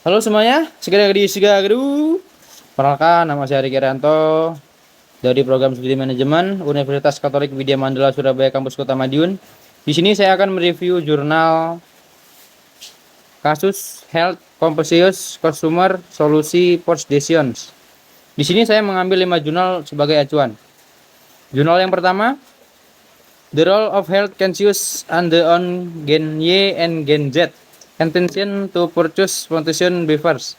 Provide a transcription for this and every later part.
Halo semuanya, segera di Sigagru. Perkenalkan, nama saya Riki Ranto dari Program Studi Manajemen Universitas Katolik Widya Mandala Surabaya Kampus Kota Madiun. Di sini saya akan mereview jurnal kasus Health Competius Consumer Solusi Post Decisions. Di sini saya mengambil 5 jurnal sebagai acuan. Jurnal yang pertama, The Role of Health Conscious and the on Gen Y and Gen Z. Intention to Purchase Foundation Beavers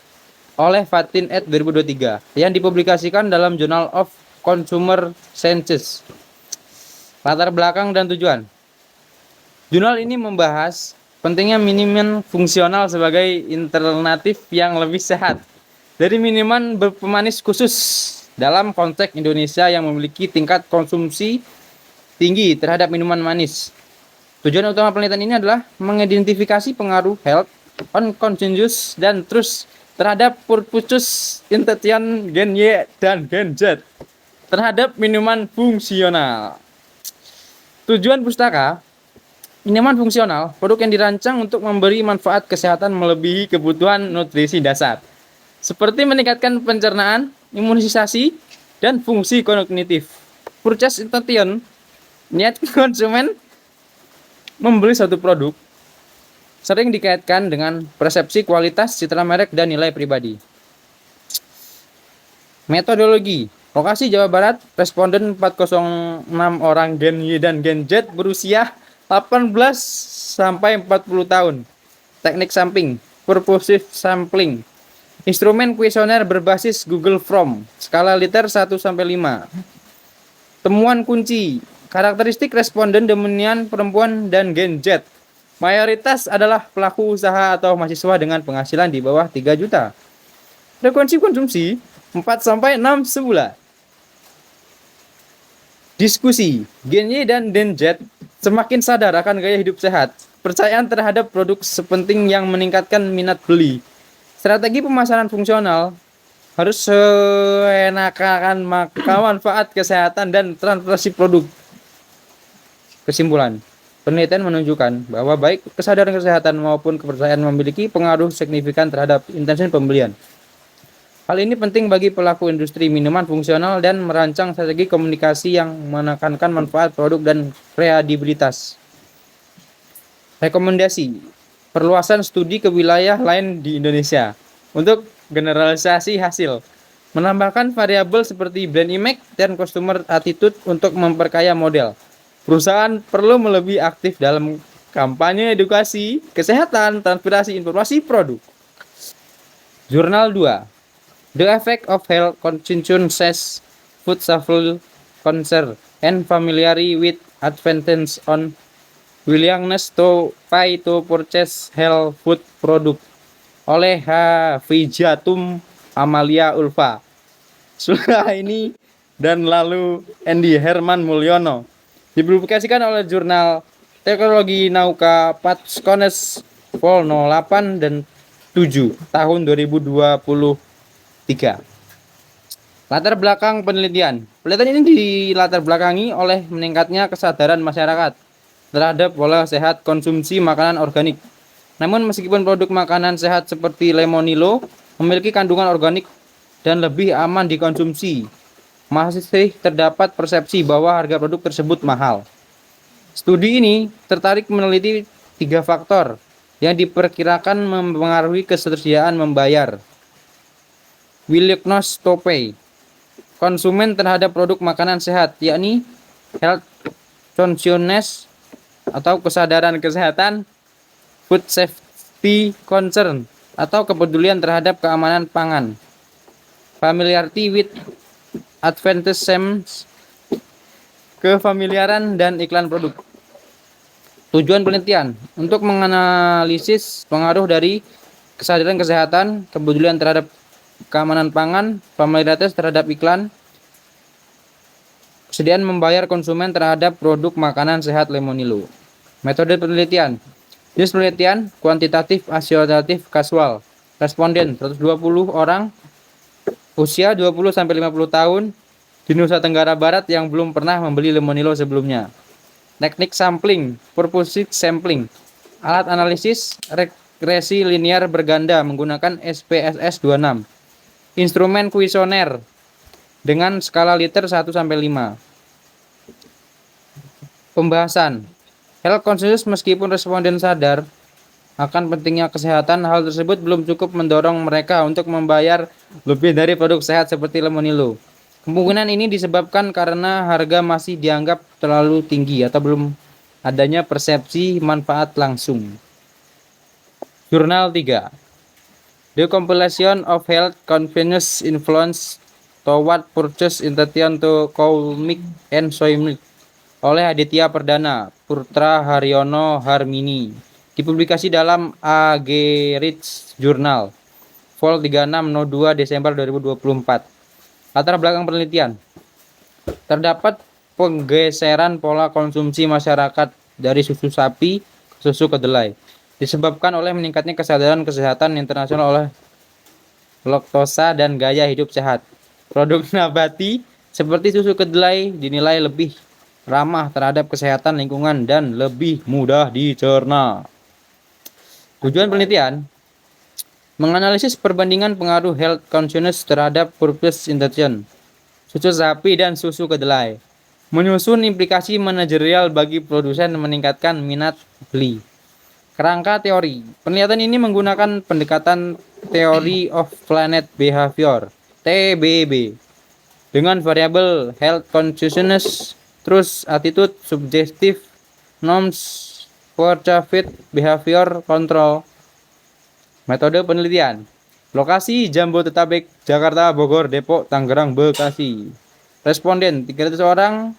oleh Fatin et 2023 yang dipublikasikan dalam Journal of Consumer Sciences. Latar belakang dan tujuan. Jurnal ini membahas pentingnya minuman fungsional sebagai alternatif yang lebih sehat dari minuman berpemanis khusus dalam konteks Indonesia yang memiliki tingkat konsumsi tinggi terhadap minuman manis. Tujuan utama penelitian ini adalah mengidentifikasi pengaruh health on conscious dan trust terhadap purpose intention gen Y dan gen Z terhadap minuman fungsional. Tujuan pustaka, minuman fungsional, produk yang dirancang untuk memberi manfaat kesehatan melebihi kebutuhan nutrisi dasar, seperti meningkatkan pencernaan, imunisasi, dan fungsi kognitif. Purchase intention, niat konsumen membeli suatu produk sering dikaitkan dengan persepsi kualitas, citra merek, dan nilai pribadi. Metodologi. Lokasi Jawa Barat, responden 406 orang Gen Y dan Gen Z berusia 18 sampai 40 tahun. Teknik sampling, purposive sampling. Instrumen kuesioner berbasis Google Form, skala liter 1 sampai 5. Temuan kunci. Karakteristik responden dominan perempuan dan Gen Z. Mayoritas adalah pelaku usaha atau mahasiswa dengan penghasilan di bawah 3 juta. Frekuensi konsumsi 4 sampai 6 sebulan. Diskusi. Gen Y dan Gen Z semakin sadar akan gaya hidup sehat. Percayaan terhadap produk sepenting yang meningkatkan minat beli. Strategi pemasaran fungsional harus seenakan maka manfaat kesehatan dan transparansi produk. Kesimpulan, penelitian menunjukkan bahwa baik kesadaran kesehatan maupun kepercayaan memiliki pengaruh signifikan terhadap intensi pembelian. Hal ini penting bagi pelaku industri minuman fungsional dan merancang strategi komunikasi yang menekankan manfaat produk dan kredibilitas. Rekomendasi, perluasan studi ke wilayah lain di Indonesia untuk generalisasi hasil. Menambahkan variabel seperti brand image dan customer attitude untuk memperkaya model. Perusahaan perlu lebih aktif dalam kampanye edukasi, kesehatan, transparansi informasi produk. Jurnal 2. The Effect of Health Conscious Food Safety Concern and Familiarity with Advantages on Willingness to Pay to Purchase Health Food Product oleh Hafijatum Amalia Ulfa, Sulaini dan lalu Andy Herman Mulyono. Dipublikasikan oleh jurnal Teknologi Nauka Patskones Vol 08 dan 7 tahun 2023. Latar belakang penelitian. Penelitian ini dilatar belakangi oleh meningkatnya kesadaran masyarakat terhadap pola sehat konsumsi makanan organik. Namun meskipun produk makanan sehat seperti Lemonilo memiliki kandungan organik dan lebih aman dikonsumsi, masih terdapat persepsi bahwa harga produk tersebut mahal. Studi ini tertarik meneliti 3 faktor yang diperkirakan mempengaruhi ketersediaan membayar. Willingness to pay konsumen terhadap produk makanan sehat, yakni health consciousness atau kesadaran kesehatan, food safety concern atau kepedulian terhadap keamanan pangan, familiarity with advertisements, kefamiliaran dan iklan produk. Tujuan penelitian untuk menganalisis pengaruh dari kesadaran kesehatan, kepedulian terhadap keamanan pangan, familiaritas terhadap iklan, kesediaan membayar konsumen terhadap produk makanan sehat Lemonilo. Metode penelitian. Jenis penelitian kuantitatif, asosiatif, kasual. Responden 120 orang, usia 20 sampai 50 tahun di Nusa Tenggara Barat yang belum pernah membeli Lemonilo sebelumnya. Teknik sampling, purposive sampling. Alat analisis akresi linear berganda menggunakan SPSS 26. Instrumen kuesioner dengan skala liter 1 sampai 5. Pembahasan. Health conscious meskipun responden sadar akan pentingnya kesehatan, hal tersebut belum cukup mendorong mereka untuk membayar lebih dari produk sehat seperti Lemonilo. Kemungkinan ini disebabkan karena harga masih dianggap terlalu tinggi atau belum adanya persepsi manfaat langsung. Jurnal 3. The Compilation of Health Consciousness Influence Toward Purchase Intention to Cow Milk and Soy Milk oleh Aditya Perdana, Putra Haryono Harmini. Dipublikasi dalam AG Reach Journal, Vol 36 Desember 2024. Latar belakang penelitian. Terdapat penggeseran pola konsumsi masyarakat dari susu sapi ke susu kedelai, disebabkan oleh meningkatnya kesadaran kesehatan internasional oleh laktosa dan gaya hidup sehat. Produk nabati seperti susu kedelai dinilai lebih ramah terhadap kesehatan lingkungan dan lebih mudah dicerna. Tujuan penelitian menganalisis perbandingan pengaruh health consciousness terhadap purchase intention susu sapi dan susu kedelai, menyusun implikasi manajerial bagi produsen meningkatkan minat beli. Kerangka teori penelitian ini menggunakan pendekatan Theory of Planet Behavior (TBB) dengan variabel health consciousness, truth attitude, subjective norms, perceived behavior control. Metode penelitian. Lokasi Jambodetabek, Jakarta, Bogor, Depok, Tangerang, Bekasi. Responden 300 orang,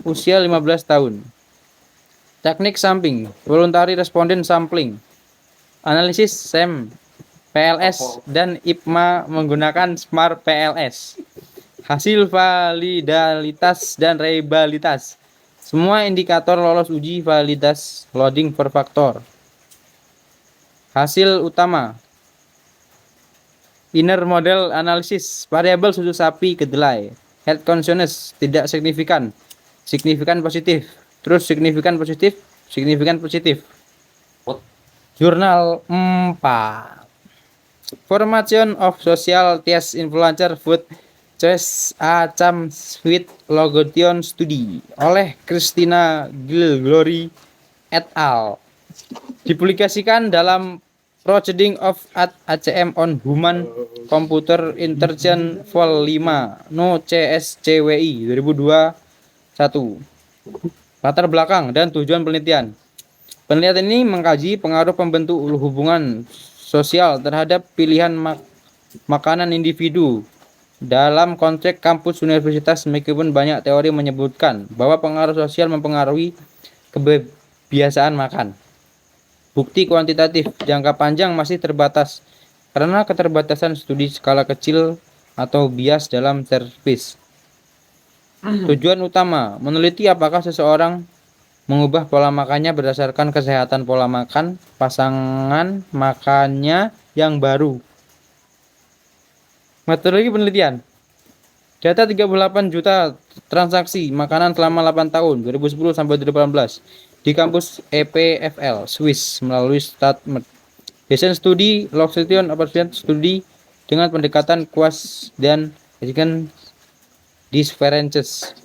usia 15 tahun. Teknik sampling, voluntary responden sampling. Analisis SEM, PLS dan IPMA menggunakan Smart PLS. Hasil validalitas dan reliabilitas. Semua indikator lolos uji validitas loading per faktor. Hasil utama. Inner model analysis, variabel susu sapi kedelai. Health consciousness tidak signifikan. Signifikan positif. Terus signifikan positif. Signifikan positif. Jurnal 4. Formation of Social Test Influencer Food Choice Acam Sweet Logotion Study oleh Christina Glory et al. Dipublikasikan dalam Proceeding of ACM on Human Computer Interaction Vol 5 No CSCWI 2021. Latar belakang dan tujuan penelitian. Penelitian ini mengkaji pengaruh pembentuk hubungan sosial terhadap pilihan makanan individu dalam konteks kampus universitas, meskipun banyak teori menyebutkan bahwa pengaruh sosial mempengaruhi kebiasaan makan. Bukti kuantitatif jangka panjang masih terbatas karena keterbatasan studi skala kecil atau bias dalam servis. Tujuan utama meneliti apakah seseorang mengubah pola makannya berdasarkan kesehatan pola makan pasangan makannya yang baru. Metodologi penelitian. Data 38 juta transaksi makanan selama 8 tahun 2010 sampai 2018 di kampus EPFL Swiss melalui StatMed. Desain studi Location Observation Study dengan pendekatan Quast dan Region Differences.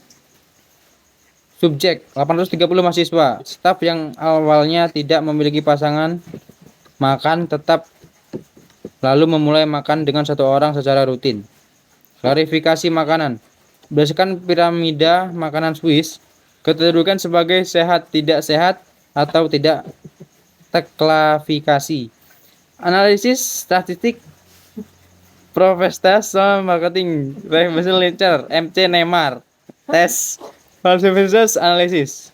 Subjek 830 mahasiswa, staf yang awalnya tidak memiliki pasangan makan tetap lalu memulai makan dengan satu orang secara rutin. Klarifikasi makanan. Berdasarkan piramida makanan Swiss, kedudukan sebagai sehat, tidak sehat, atau tidak terklasifikasi. Analisis statistik Professional Marketing Revision Literature MC Neymar. Tes Falsification Analysis.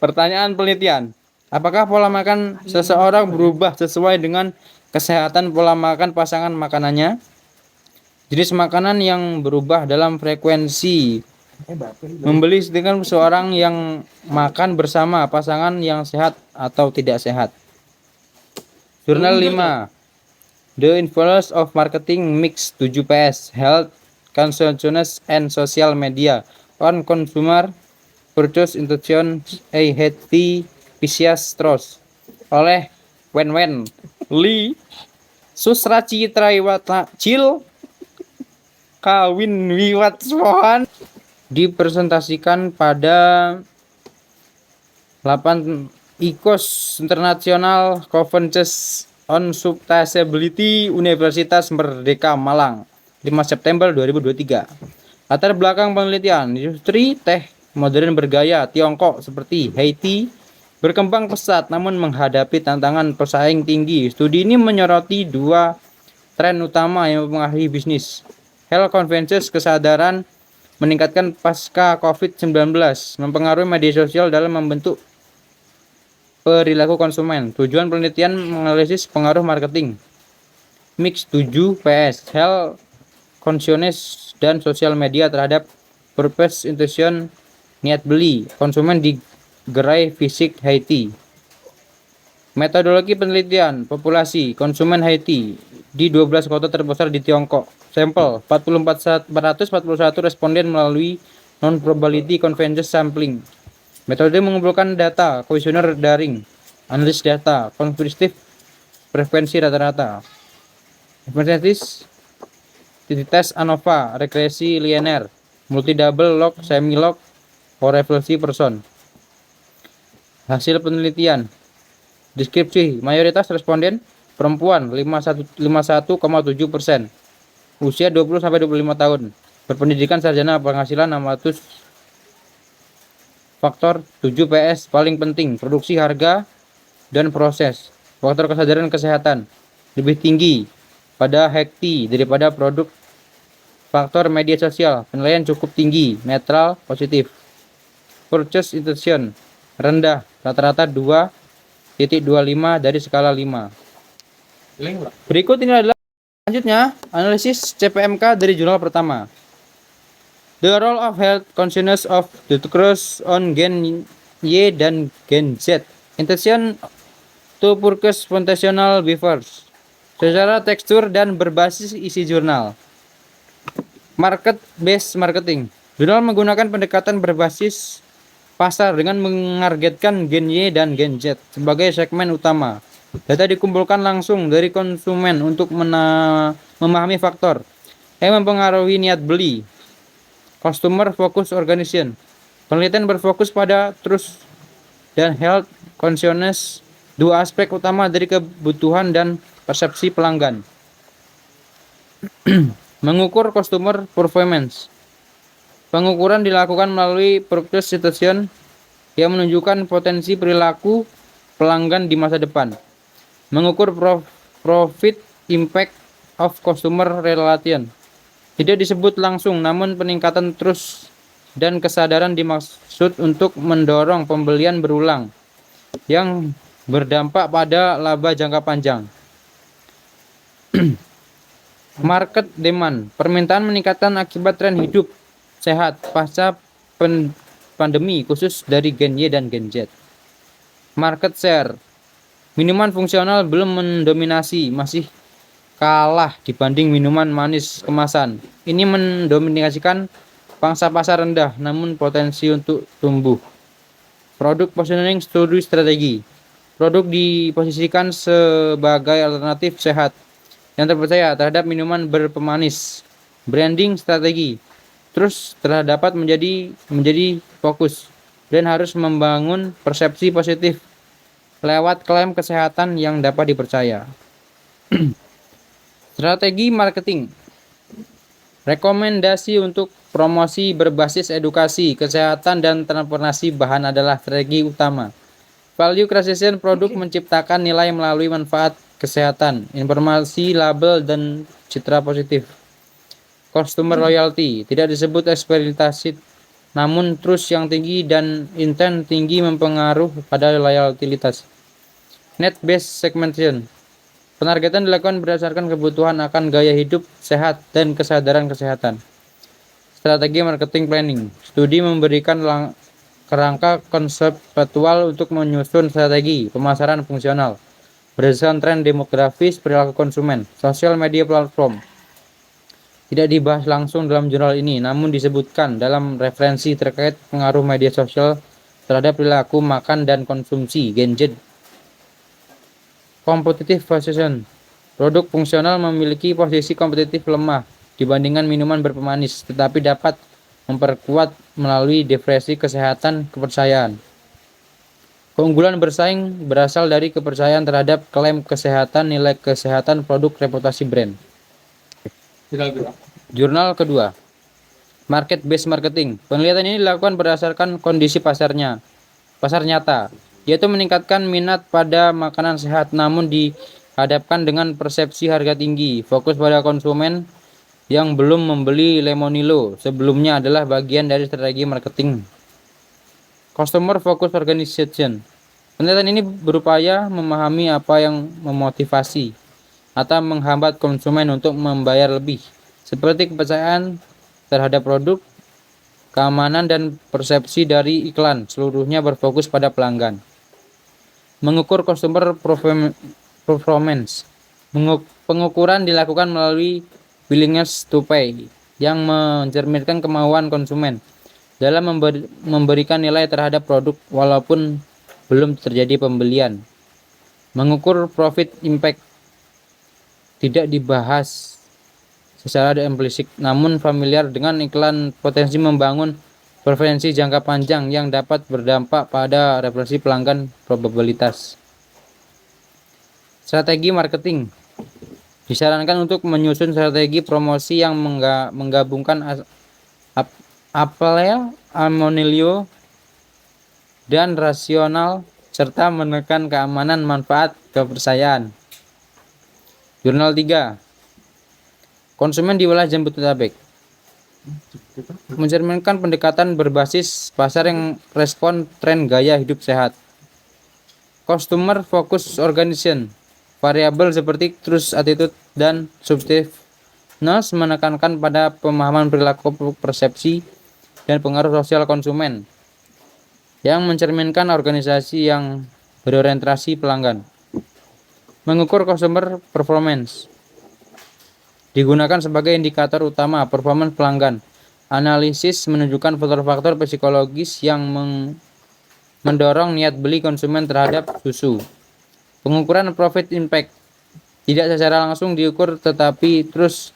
Pertanyaan penelitian. Apakah pola makan seseorang berubah sesuai dengan kesehatan pola makan pasangan makanannya? Jenis makanan yang berubah dalam frekuensi membeli dengan seorang yang makan bersama pasangan yang sehat atau tidak sehat. Jurnal 5. The Influence of Marketing Mix 7PS Health Consciousness and Social Media on Consumer Purchase Intention A Healthy Vicious Trust oleh Wen Li Susra Citra Iwata Cil Kawin Wiwat Sohan dipresentasikan pada 8 ICOS International Conference on Sustainability Universitas Merdeka Malang 5 September 2023. Latar belakang penelitian, industri teh modern bergaya Tiongkok seperti Haiti berkembang pesat namun menghadapi tantangan pesaing tinggi. Studi ini menyoroti 2 tren utama yang mempengaruhi bisnis. Health Consensus kesadaran meningkatkan pasca COVID-19 mempengaruhi media sosial dalam membentuk perilaku konsumen. Tujuan penelitian menganalisis pengaruh marketing mix 7 PS, health consciousness dan sosial media terhadap purpose intention niat beli konsumen di gerai fisik Haiti. Metodologi penelitian populasi konsumen Haiti di 12 kota terbesar di Tiongkok. Sampel 441 responden melalui non-probability consensus sampling. Metode mengumpulkan data kuesioner daring, analisis data, konfirmatif frekuensi rata-rata, hipotesis, tes ANOVA, regresi linear, multi-double log, semi-log, korelasi person. Hasil penelitian, deskripsi, mayoritas responden perempuan 51,7%, usia 20-25 tahun, berpendidikan sarjana, penghasilan 600. Faktor 7 PS paling penting, produksi, harga, dan proses. Faktor kesadaran kesehatan lebih tinggi pada Haiti daripada produk. Faktor media sosial, penilaian cukup tinggi, netral, positif. Purchase intention rendah, rata-rata 2,25 dari skala 5. Berikut ini adalah selanjutnya analisis CPMK dari jurnal pertama. The role of health consciousness of the cross on Gen Y dan Gen Z. Intention to purchase foundational behaviors. Secara tekstur dan berbasis isi jurnal. Market-based marketing. Jurnal menggunakan pendekatan berbasis pasar dengan menargetkan Gen Y dan Gen Z sebagai segmen utama. Data dikumpulkan langsung dari konsumen untuk memahami faktor yang mempengaruhi niat beli. Customer Focus Organization. Penelitian berfokus pada trust dan health consciousness, 2 aspek utama dari kebutuhan dan persepsi pelanggan. Mengukur customer performance. Pengukuran dilakukan melalui purchase intention yang menunjukkan potensi perilaku pelanggan di masa depan. Mengukur profit impact of customer relation. Tidak disebut langsung, namun peningkatan trust dan kesadaran dimaksud untuk mendorong pembelian berulang yang berdampak pada laba jangka panjang. Market demand, permintaan meningkatkan akibat tren hidup sehat pasca pandemi khusus dari Gen Y dan Gen Z. Market share, minuman fungsional belum mendominasi, masih kalah dibanding minuman manis kemasan. Ini mendominasikan pangsa pasar rendah namun potensi untuk tumbuh. Produk positioning strategi. Produk diposisikan sebagai alternatif sehat yang terpercaya terhadap minuman berpemanis. Branding strategi. Terus dapat menjadi fokus dan harus membangun persepsi positif lewat klaim kesehatan yang dapat dipercaya. Strategi marketing. Rekomendasi untuk promosi berbasis edukasi, kesehatan, dan transportasi bahan adalah strategi utama. Value creation produk menciptakan nilai melalui manfaat kesehatan, informasi, label, dan citra positif. Customer loyalty tidak disebut eksperimentasi, namun trust yang tinggi dan intent tinggi mempengaruhi pada loyalitas. Net based segmentation. Penargetan dilakukan berdasarkan kebutuhan akan gaya hidup sehat dan kesadaran kesehatan. Strategi marketing planning. Studi memberikan kerangka konseptual untuk menyusun strategi pemasaran fungsional berdasarkan tren demografis, perilaku konsumen, sosial media platform. Tidak dibahas langsung dalam jurnal ini, namun disebutkan dalam referensi terkait pengaruh media sosial terhadap perilaku makan dan konsumsi Gen Z. Competitive position. Produk fungsional memiliki posisi kompetitif lemah dibandingkan minuman berpemanis, tetapi dapat memperkuat melalui depresi kesehatan kepercayaan. Keunggulan bersaing berasal dari kepercayaan terhadap klaim kesehatan, nilai kesehatan produk, reputasi brand. Jurnal kedua, Market Based Marketing. Penelitian ini dilakukan berdasarkan kondisi pasar nyata, yaitu meningkatkan minat pada makanan sehat, namun dihadapkan dengan persepsi harga tinggi. Fokus pada konsumen yang belum membeli lemonilo sebelumnya adalah bagian dari strategi marketing. Customer Focus Organization. Penelitian ini berupaya memahami apa yang memotivasi atau menghambat konsumen untuk membayar lebih, seperti kepercayaan terhadap produk, keamanan, dan persepsi dari iklan. Seluruhnya berfokus pada pelanggan. Mengukur customer performance. Pengukuran dilakukan melalui willingness to pay yang mencerminkan kemauan konsumen dalam memberikan nilai terhadap produk walaupun belum terjadi pembelian. Mengukur profit impact tidak dibahas secara implisit, namun familiar dengan iklan potensi membangun preferensi jangka panjang yang dapat berdampak pada referensi pelanggan probabilitas. Strategi marketing. Disarankan untuk menyusun strategi promosi yang menggabungkan apel, amonilio, dan rasional serta menekan keamanan, manfaat, kepercayaan. Jurnal 3. Konsumen di wilayah Jabodetabek. Mencerminkan pendekatan berbasis pasar yang respon tren gaya hidup sehat. Customer Focus Organization. Variabel seperti trust attitude dan subjectiveness menekankan pada pemahaman perilaku, persepsi, dan pengaruh sosial konsumen yang mencerminkan organisasi yang berorientasi pelanggan. Mengukur customer performance. Digunakan sebagai indikator utama performance pelanggan. Analisis menunjukkan faktor-faktor psikologis yang mendorong niat beli konsumen terhadap susu. Pengukuran profit impact tidak secara langsung diukur, tetapi terus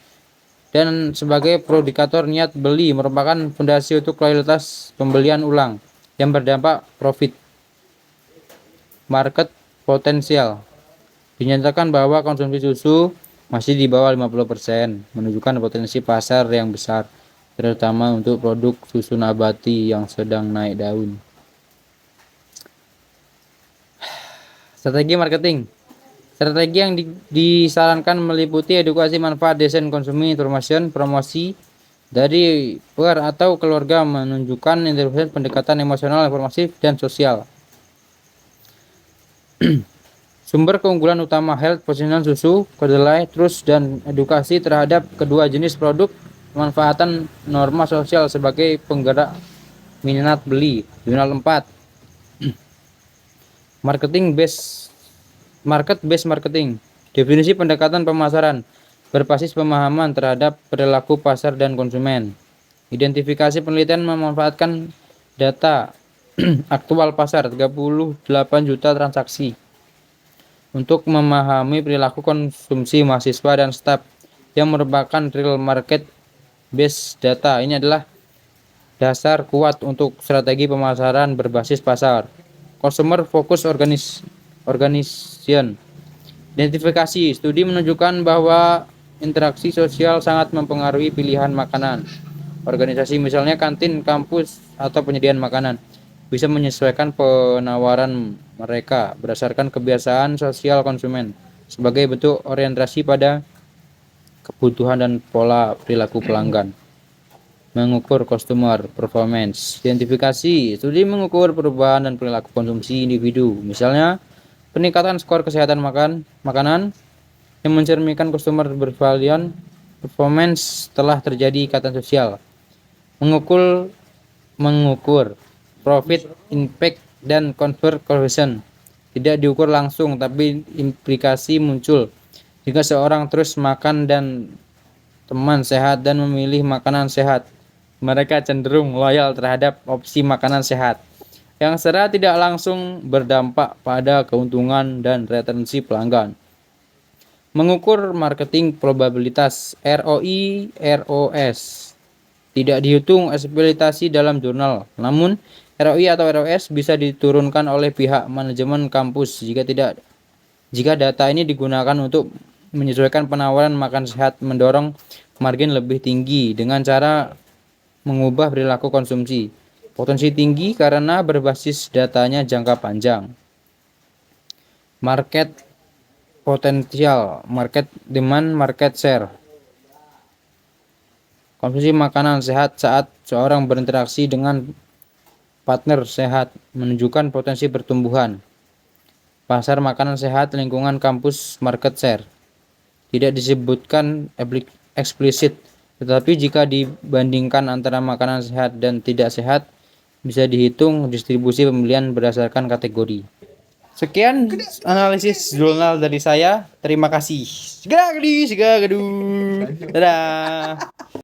dan sebagai predikator niat beli merupakan fondasi untuk loyalitas pembelian ulang yang berdampak profit. Market potensial. Dinyatakan bahwa konsumsi susu masih di bawah 50%, menunjukkan potensi pasar yang besar, terutama untuk produk susu nabati yang sedang naik daun. Strategi marketing. Strategi yang disarankan meliputi edukasi manfaat, desain konsumsi, informasi, promosi dari peer atau keluarga, menunjukkan intervensi pendekatan emosional, informatif, dan sosial. Sumber keunggulan utama health, positioning susu, kedelai, trust, dan edukasi terhadap kedua jenis produk, pemanfaatan norma sosial sebagai penggerak minat beli. Jurnal 4. Market based marketing. Definisi pendekatan pemasaran berbasis pemahaman terhadap perilaku pasar dan konsumen. Identifikasi penelitian memanfaatkan data aktual pasar 38 juta transaksi untuk memahami perilaku konsumsi mahasiswa dan staf yang merupakan real market based data. Ini adalah dasar kuat untuk strategi pemasaran berbasis pasar. Customer Focus Organization. Identifikasi. Studi menunjukkan bahwa interaksi sosial sangat mempengaruhi pilihan makanan. Organisasi misalnya kantin, kampus, atau penyediaan makanan bisa menyesuaikan penawaran mereka berdasarkan kebiasaan sosial konsumen sebagai bentuk orientasi pada kebutuhan dan pola perilaku pelanggan. Mengukur customer performance. Identifikasi. Studi mengukur perubahan dan perilaku konsumsi individu. Misalnya, peningkatan skor kesehatan makanan yang mencerminkan customer bervalian performance setelah terjadi ikatan sosial. Mengukur profit impact dan conversion. Tidak diukur langsung, tapi implikasi muncul jika seorang terus makan dan teman sehat dan memilih makanan sehat. Mereka cenderung loyal terhadap opsi makanan sehat. yang secara tidak langsung berdampak pada keuntungan dan retensi pelanggan. Mengukur marketing probabilitas ROI, ROS. Tidak dihitung eksploitasi dalam jurnal, namun ROI atau ROS bisa diturunkan oleh pihak manajemen kampus jika data ini digunakan untuk menyesuaikan penawaran makan sehat, mendorong margin lebih tinggi dengan cara mengubah perilaku konsumsi. Potensi tinggi karena berbasis datanya jangka panjang. Market potensial, market demand, market share. Konsumsi makanan sehat saat seorang berinteraksi dengan partner sehat menunjukkan potensi pertumbuhan. Pasar makanan sehat lingkungan kampus, market share. Tidak disebutkan eksplisit, tetapi jika dibandingkan antara makanan sehat dan tidak sehat, bisa dihitung distribusi pembelian berdasarkan kategori. Sekian analisis jurnal dari saya. Terima kasih. Segera gedung. Dadah.